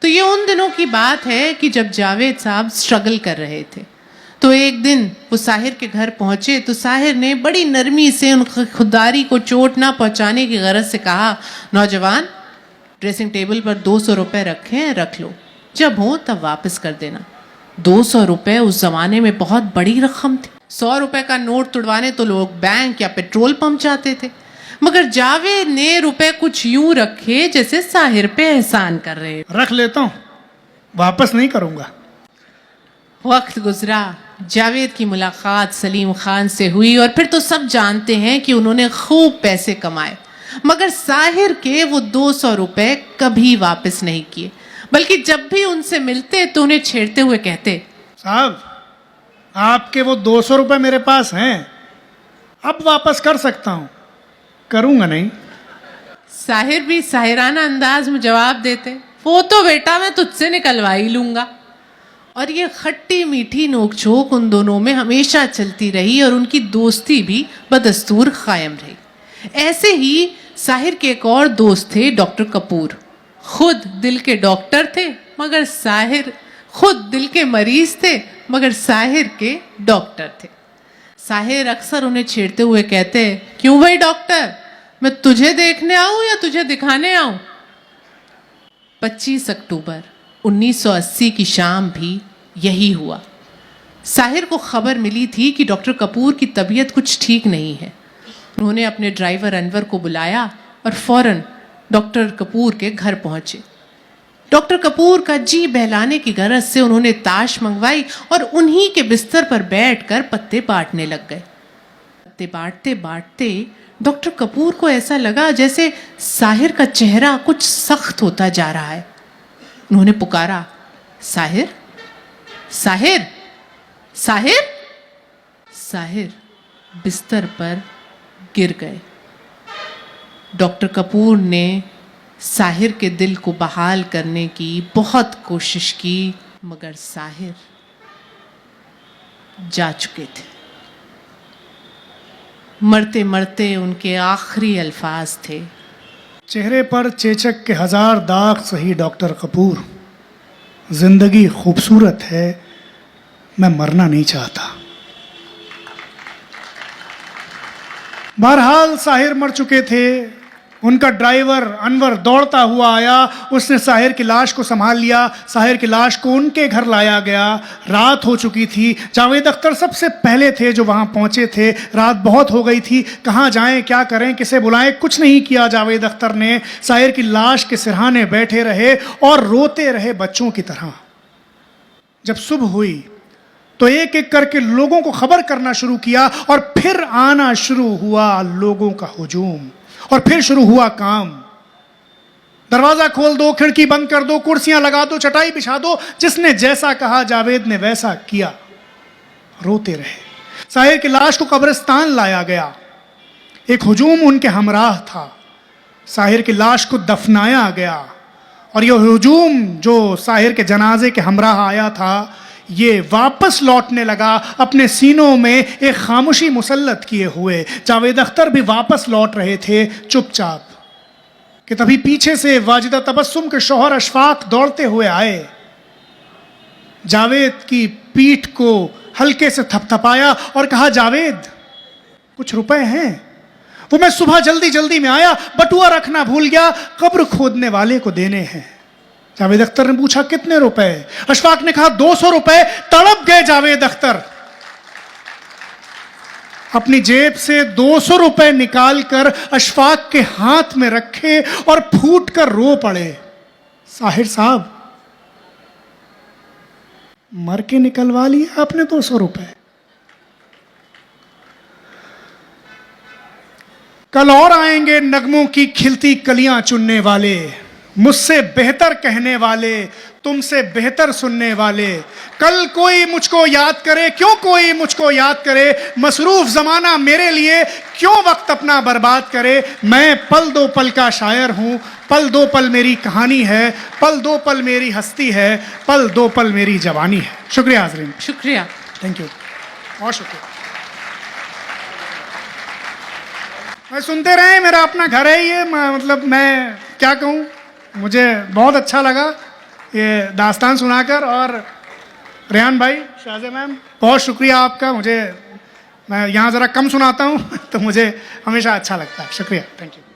तो ये उन दिनों की बात है कि जब जावेद साहब स्ट्रगल कर रहे थे। तो एक दिन वो साहिर के घर पहुंचे तो साहिर ने बड़ी नरमी से उन खुददारी को चोट ना पहुंचाने की गरज से कहा, नौजवान, ड्रेसिंग टेबल पर 200 रुपये रखे हैं, रख लो, जब हो तब वापस कर देना। 200 रुपये उस जमाने में बहुत बड़ी रकम थी। 100 रुपये का नोट तुड़वाने तो लोग बैंक या पेट्रोल पंप जाते थे, मगर जावेद ने रुपए कुछ यूं रखे जैसे साहिर पे एहसान कर रहे। रख लेता हूं, वापस नहीं करूंगा। वक्त गुजरा, जावेद की मुलाकात सलीम खान से हुई और फिर तो सब जानते हैं कि उन्होंने खूब पैसे कमाए, मगर साहिर के वो 200 रुपये कभी वापस नहीं किए, बल्कि जब भी उनसे मिलते तो उन्हें छेड़ते हुए कहते, साहब, आपके वो 200 रुपये मेरे पास हैं, अब वापस कर सकता हूं, करूंगा नहीं। साहिर भी साहिराना अंदाज में जवाब देते, वो तो बेटा मैं तुझसे निकलवा ही लूंगा। और ये खट्टी मीठी नोकझोंक उन दोनों में हमेशा चलती रही और उनकी दोस्ती भी बदस्तूर कायम रही। ऐसे ही साहिर के एक और दोस्त थे, डॉक्टर कपूर। खुद दिल के डॉक्टर थे, मगर साहिर खुद दिल के मरीज थे, मगर साहिर के डॉक्टर थे। साहिर अक्सर उन्हें छेड़ते हुए कहते, क्यों भाई डॉक्टर, मैं तुझे देखने आऊं या तुझे दिखाने आऊं? 25 अक्टूबर 1980 की शाम भी यही हुआ। साहिर को खबर मिली थी कि डॉक्टर कपूर की तबीयत कुछ ठीक नहीं है। उन्होंने अपने ड्राइवर अनवर को बुलाया और फौरन डॉक्टर कपूर के घर पहुंचे। डॉक्टर कपूर का जी बहलाने की गरज से उन्होंने ताश मंगवाई और उन्हीं के बिस्तर पर बैठकर पत्ते बांटने लग गए। पत्ते बांटते बांटते डॉक्टर कपूर को ऐसा लगा जैसे साहिर का चेहरा कुछ सख्त होता जा रहा है। उन्होंने पुकारा, साहिर, साहिर, साहिर। साहिर बिस्तर पर गिर गए। डॉक्टर कपूर ने साहिर के दिल को बहाल करने की बहुत कोशिश की, मगर साहिर जा चुके थे। मरते मरते उनके आखिरी अल्फाज थे, चेहरे पर चेचक के 1000 दाग सही डॉक्टर कपूर, जिंदगी खूबसूरत है, मैं मरना नहीं चाहता। बहरहाल साहिर मर चुके थे। उनका ड्राइवर अनवर दौड़ता हुआ आया, उसने साहिर की लाश को संभाल लिया। साहिर की लाश को उनके घर लाया गया। रात हो चुकी थी। जावेद अख्तर सबसे पहले थे जो वहां पहुंचे थे। रात बहुत हो गई थी, कहाँ जाएं, क्या करें, किसे बुलाएं, कुछ नहीं किया जावेद अख्तर ने। साहिर की लाश के सिरहाने बैठे रहे और रोते रहे बच्चों की तरह। जब सुबह हुई तो एक एक करके लोगों को खबर करना शुरू किया और फिर आना शुरू हुआ लोगों का हुजूम, और फिर शुरू हुआ काम। दरवाजा खोल दो, खिड़की बंद कर दो, कुर्सियां लगा दो, चटाई बिछा दो। जिसने जैसा कहा जावेद ने वैसा किया। रोते रहे। साहिर की लाश को कब्रिस्तान लाया गया। एक हुजूम उनके हमराह था। साहिर की लाश को दफनाया गया और यह हुजूम जो साहिर के जनाजे के हमराह आया था, ये वापस लौटने लगा अपने सीनों में एक खामोशी मुसल्लत किए हुए। जावेद अख्तर भी वापस लौट रहे थे चुपचाप कि तभी पीछे से वाजिदा तबस्सुम के शौहर अशफाक दौड़ते हुए आए। जावेद की पीठ को हल्के से थपथपाया और कहा, जावेद, कुछ रुपए हैं? वो मैं सुबह जल्दी जल्दी में आया, बटुआ रखना भूल गया, कब्र खोदने वाले को देने हैं। जावेद अख्तर ने पूछा, कितने रुपए? अशफाक ने कहा, 200 रुपए। तड़प गए जावेद अख्तर। अपनी जेब से 200 रुपए निकालकर अशफाक के हाथ में रखे और फूट कर रो पड़े। साहिर साहब, मर के निकलवा लिया आपने 200 रुपए। कल और आएंगे नगमों की खिलती कलियां चुनने वाले, मुझसे बेहतर कहने वाले, तुमसे बेहतर सुनने वाले। कल कोई मुझको याद करे, क्यों कोई मुझको याद करे, मसरूफ जमाना मेरे लिए क्यों वक्त अपना बर्बाद करे। मैं पल दो पल का शायर हूं, पल दो पल मेरी कहानी है, पल दो पल मेरी हस्ती है, पल दो पल मेरी जवानी है। शुक्रिया हाज़रीन। शुक्रिया, थैंक यू, बहुत शुक्रिया। मैं सुनते रहे, मेरा अपना घर है ये, मतलब मैं क्या कहूँ, मुझे बहुत अच्छा लगा। ये दास्तान सुनाकर। और रेहान भाई, शाज़े मैम, बहुत शुक्रिया आपका। मैं यहाँ ज़रा कम सुनाता हूँ तो मुझे हमेशा अच्छा लगता है। शुक्रिया, थैंक यू।